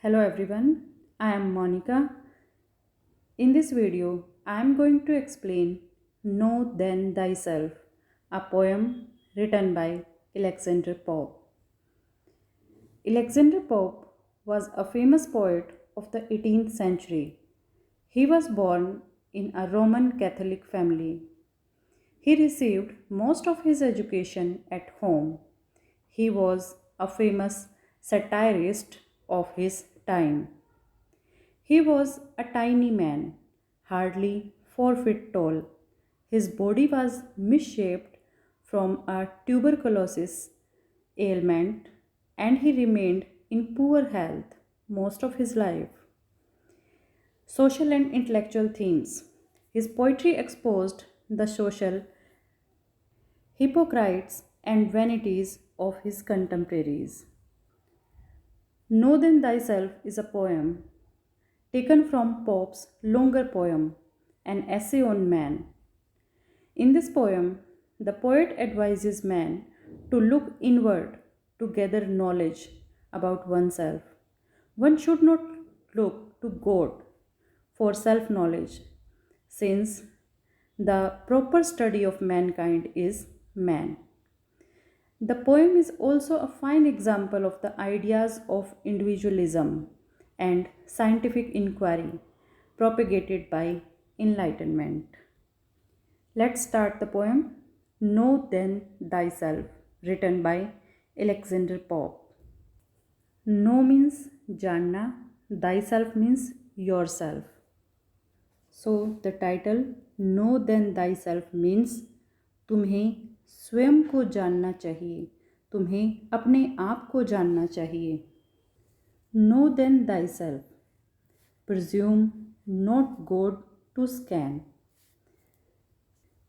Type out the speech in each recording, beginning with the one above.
Hello everyone, I am Monica. In this video, I am going to explain Know Then Thyself, a poem written by Alexander Pope. Alexander Pope was a famous poet of the 18th century. He was born in a Roman Catholic family. He received most of his education at home. He was a famous satirist of his time. He was a tiny man, hardly 4 feet tall. His body was misshaped from a tuberculosis ailment, and he remained in poor health most of his life. Social and intellectual themes. His poetry exposed the social hypocrites and vanities of his contemporaries. Know Then Thyself is a poem taken from Pope's longer poem, An Essay on Man. In this poem, the poet advises man to look inward to gather knowledge about oneself. One should not look to God for self knowledge, since the proper study of mankind is man. The poem is also a fine example of the ideas of individualism and scientific inquiry propagated by Enlightenment. Let's start the poem Know Then Thyself, written by Alexander Pope. Know means janna, thyself means yourself. So the title Know Then Thyself means तुम्हें स्वयं को जानना चाहिए, तुम्हें अपने आप को जानना चाहिए. Know then thyself. Presume not God to scan.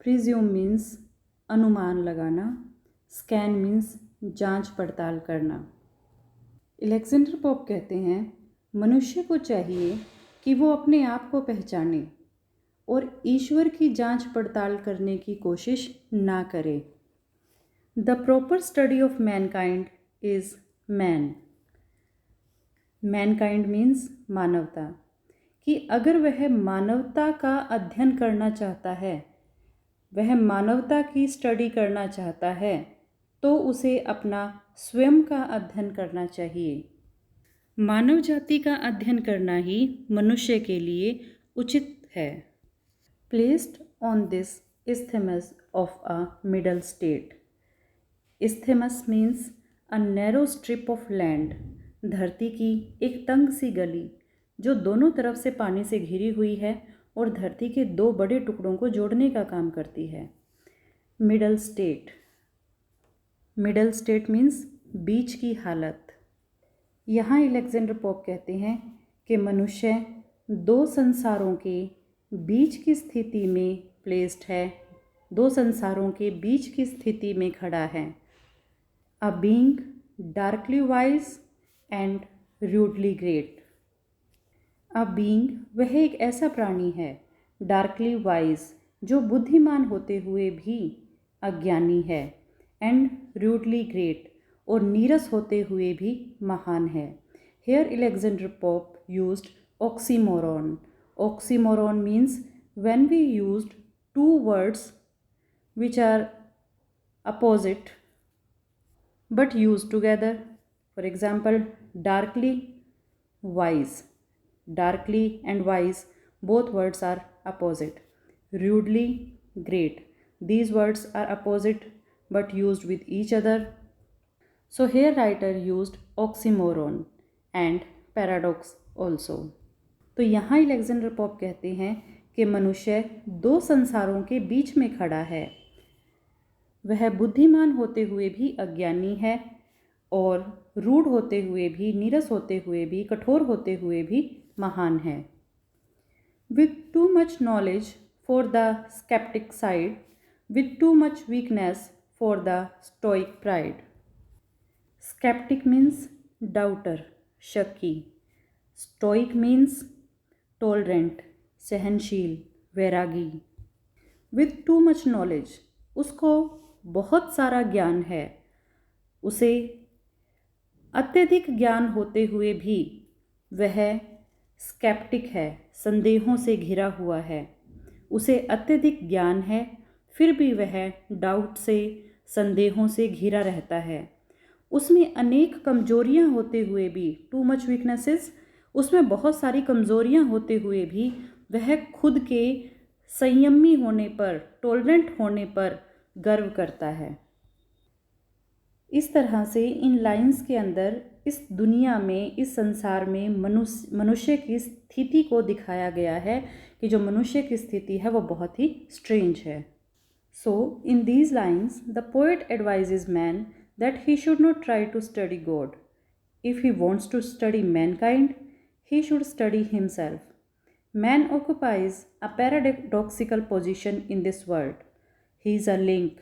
Presume means अनुमान लगाना. Scan means जांच पड़ताल करना. अलेक्जेंडर पोप कहते हैं मनुष्य को चाहिए कि वो अपने आप को पहचाने और ईश्वर की जांच पड़ताल करने की कोशिश ना करे. The proper study of Mankind is man. Mankind means मानवता. कि अगर वह मानवता का अध्ययन करना चाहता है, वह मानवता की स्टडी करना चाहता है, तो उसे अपना स्वयं का अध्ययन करना चाहिए. मानव जाति का अध्ययन करना ही मनुष्य के लिए उचित है. Placed on this isthmus of a middle state. Isthmus means a narrow strip of land. धरती की एक तंग सी गली जो दोनों तरफ से पानी से घिरी हुई है और धरती के दो बड़े टुकड़ों को जोड़ने का काम करती है. Middle state. Middle state means बीच की हालत. यहाँ अलेक्जेंडर पोप कहते हैं कि मनुष्य दो संसारों के बीच की स्थिति में प्लेस्ड है, दो संसारों के बीच की स्थिति में खड़ा है. A being darkly wise and rudely great. A being वह एक ऐसा प्राणी है, डार्कली वाइज जो बुद्धिमान होते हुए भी अज्ञानी है, एंड रूडली ग्रेट और नीरस होते हुए भी महान है. Here Alexander Pope used oxymoron. Oxymoron means when we used two words which are opposite but used together. For example, darkly wise. Darkly and wise, both words are opposite. Rudely great. These words are opposite but used with each other. So here writer used oxymoron and paradox also. तो यहाँ Alexander pope कहते हैं कि मनुष्य दो संसारों के बीच में खड़ा है. वह बुद्धिमान होते हुए भी अज्ञानी है और रूढ़ होते हुए भी, नीरस होते हुए भी, कठोर होते हुए भी महान है. With too much knowledge for the sceptic side, with too much weakness for the stoic pride. Sceptic means doubter, शक्की. स्टोइक मीन्स टॉलरेंट, सहनशील, वैरागी. विथ टू मच नॉलेज, उसको बहुत सारा ज्ञान है. उसे अत्यधिक ज्ञान होते हुए भी वह स्केप्टिक है, संदेहों से घिरा हुआ है। उसे अत्यधिक ज्ञान है, फिर भी वह डाउट से, संदेहों से घिरा रहता है। उसमें अनेक कमजोरियां होते हुए भी, टू मच वीकनेसेस, उसमें बहुत सारी कमजोरियां होते हुए भी वह खुद के संयमी होने पर, टॉलरेंट होने पर गर्व करता है। इस तरह से इन लाइंस के अंदर इस दुनिया में, इस संसार में मनुष्य की स्थिति को दिखाया गया है कि जो मनुष्य की स्थिति है वो बहुत ही स्ट्रेंज है। So in these lines the poet advises man that he should not try to study God. If he wants to study mankind, he should study himself. Man occupies a paradoxical position in this world. He is a link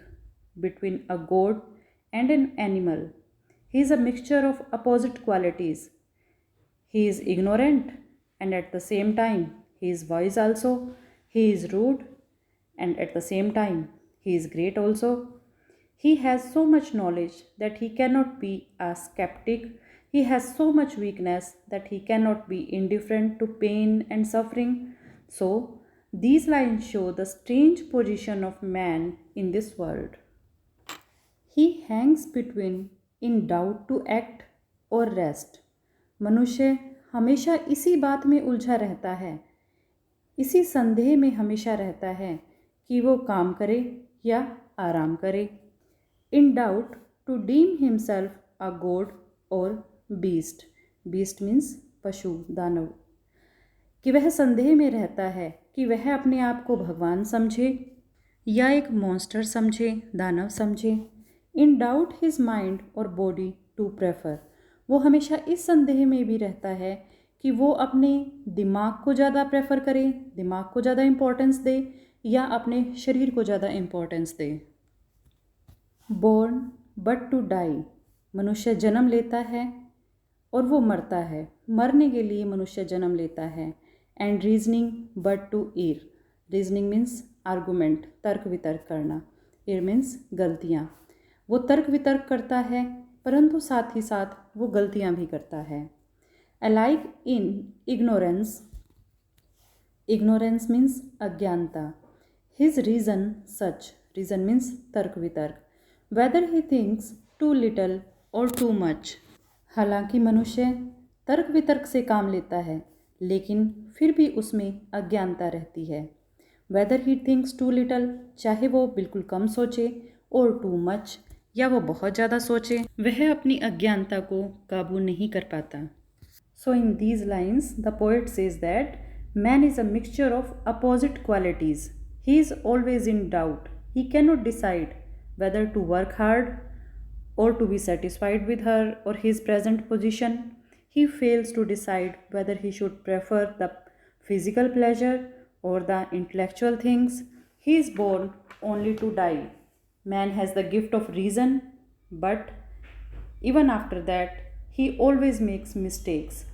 between a god and an animal. He is a mixture of opposite qualities. He is ignorant and at the same time he is wise also. He is rude and at the same time he is great also. He has so much knowledge that he cannot be a skeptic. He has so much weakness that he cannot be indifferent to pain and suffering. So, these lines show the strange position of man in this world. He hangs between in doubt to act or rest. मनुष्य हमेशा इसी बात में उलझा रहता है, इसी संदेह में हमेशा रहता है कि वो काम करे या आराम करे। In doubt to deem himself a god or beast. Beast means पशु, दानव। कि वह संदेह में रहता है कि वह अपने आप को भगवान समझे या एक मॉन्स्टर समझे, दानव समझे। In doubt his mind or body to prefer. वो हमेशा इस संदेह में भी रहता है कि वो अपने दिमाग को ज़्यादा प्रेफर करे, दिमाग को ज़्यादा इम्पोर्टेंस दे या अपने शरीर को ज़्यादा importance they. Born but to die. मनुष्य जन्म लेता है और वो मरता है, मरने के लिए मनुष्य जन्म लेता है। एंड रीजनिंग बट टू ईर। रीजनिंग मीन्स आर्गूमेंट, तर्क वितर्क करना। ईर मीन्स गलतियाँ। वो तर्क वितर्क करता है परंतु साथ ही साथ वो गलतियाँ भी करता है। Alike in ignorance. Ignorance means अज्ञानता। हिज रीज़न सच। रीज़न मीन्स तर्क वितर्क। Whether he thinks too little or too much. हालांकि मनुष्य तर्क वितर्क से काम लेता है लेकिन फिर भी उसमें अज्ञानता रहती है। Whether he thinks too little, चाहे वो बिल्कुल कम सोचे, or too much, या वो बहुत ज़्यादा सोचे, वह अपनी अज्ञानता को काबू नहीं कर पाता। So in these lines, the poet says that man is a mixture of opposite qualities. He is always in doubt. He cannot decide whether to work hard or to be satisfied with her or his present position. He fails to decide whether he should prefer the physical pleasure or the intellectual things. He is born only to die. Man has the gift of reason, but even after that, he always makes mistakes.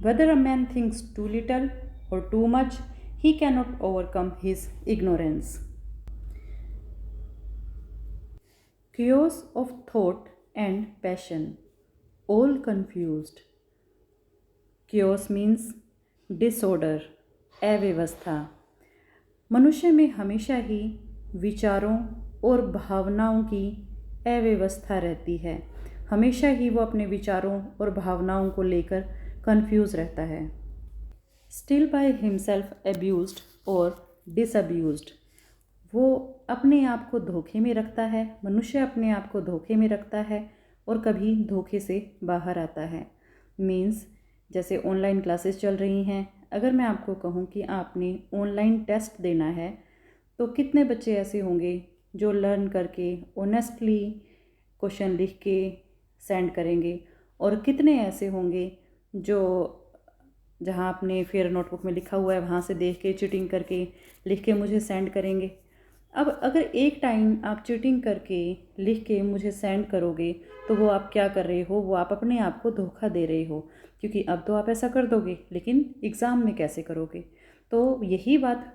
Whether a man thinks too little or too much, he cannot overcome his ignorance. Chaos of thought and passion, all confused. Chaos means disorder, अव्यवस्था। मनुष्य में हमेशा ही विचारों और भावनाओं की अव्यवस्था रहती है। हमेशा ही वो अपने विचारों और भावनाओं को लेकर कंफ्यूज रहता है। Still by himself abused और disabused. वो अपने आप को धोखे में रखता है, मनुष्य अपने आप को धोखे में रखता है और कभी धोखे से बाहर आता है। मीन्स जैसे ऑनलाइन क्लासेस चल रही हैं, अगर मैं आपको कहूँ कि आपने ऑनलाइन टेस्ट देना है तो कितने बच्चे ऐसे होंगे जो लर्न करके ऑनेस्टली क्वेश्चन लिख के सेंड करेंगे और कितने ऐसे होंगे जो जहाँ आपने फिर नोटबुक में लिखा हुआ है वहाँ से देख के चीटिंग करके लिख के मुझे सेंड करेंगे। अब अगर एक टाइम आप चीटिंग करके लिख के मुझे सेंड करोगे तो वो आप क्या कर रहे हो, वो आप अपने आप को धोखा दे रहे हो, क्योंकि अब तो आप ऐसा कर दोगे लेकिन एग्ज़ाम में कैसे करोगे। तो यही बात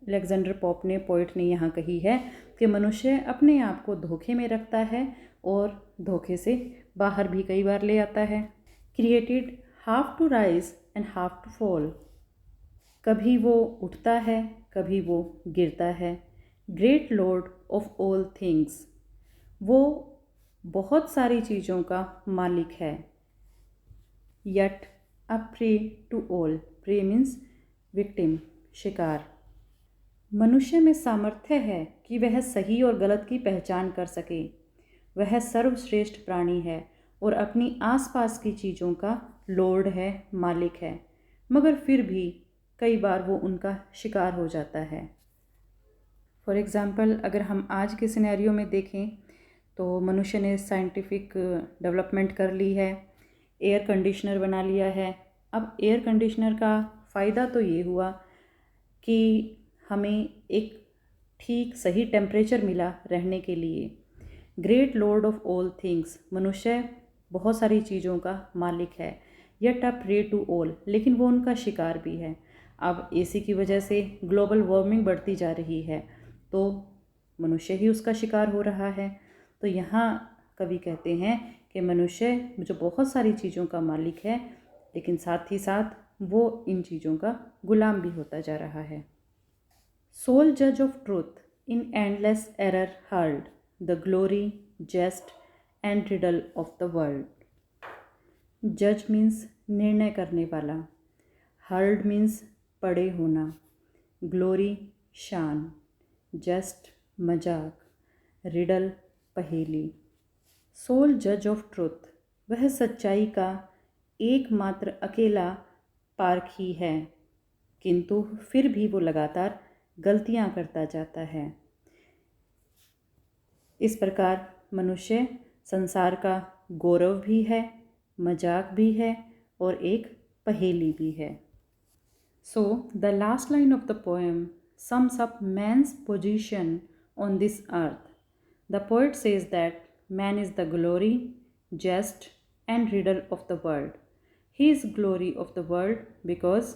अलेक्जेंडर पोप ने, पोइट ने यहाँ कही है कि मनुष्य अपने आप को धोखे में रखता है और धोखे से बाहर भी कई बार ले आता है। Created half to rise and half to fall. कभी वो उठता है, कभी वो गिरता है। Great lord of all things, वो बहुत सारी चीज़ों का मालिक है। Yet a prey to all, prey means victim, शिकार। मनुष्य में सामर्थ्य है कि वह सही और गलत की पहचान कर सके। वह सर्वश्रेष्ठ प्राणी है और अपनी आसपास की चीज़ों का लॉर्ड है, मालिक है, मगर फिर भी कई बार वो उनका शिकार हो जाता है। फॉर एग्ज़ाम्पल, अगर हम आज के सिनेरियो में देखें तो मनुष्य ने साइंटिफिक डेवलपमेंट कर ली है, एयर कंडीशनर बना लिया है। अब एयर कंडीशनर का फ़ायदा तो ये हुआ कि हमें एक ठीक सही टेम्परेचर मिला रहने के लिए। Great lord of all things, मनुष्य बहुत सारी चीज़ों का मालिक है। Yet a prey to all, लेकिन वो उनका शिकार भी है। अब एसी की वजह से ग्लोबल वार्मिंग बढ़ती जा रही है, तो मनुष्य ही उसका शिकार हो रहा है। तो यहाँ कवि कहते हैं कि मनुष्य जो बहुत सारी चीज़ों का मालिक है, लेकिन साथ ही साथ वो इन चीज़ों का गुलाम भी होता जा रहा है। Sole judge of truth, in endless error hurled, the glory, jest, and riddle of the world. Judge means निर्णय करने वाला, hurled means पड़े होना, glory शान, jest मजाक, riddle पहेली। Sole judge of truth, वह सच्चाई का एकमात्र अकेला पारखी है, किंतु फिर भी वो लगातार गलतियां करता जाता है। इस प्रकार मनुष्य संसार का गौरव भी है, मजाक भी है और एक पहेली भी है। So the last line of the poem sums up man's position on this earth. The poet says that man is the glory, jest, and riddle of the world. He is glory of the world because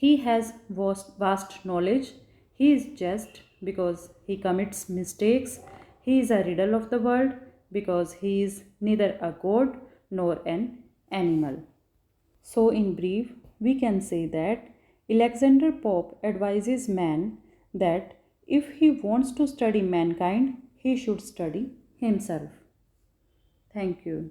he has vast knowledge. He is just because he commits mistakes. He is a riddle of the world because he is neither a god nor an animal. So, in brief, we can say that Alexander Pope advises man that if he wants to study mankind, he should study himself. Thank you.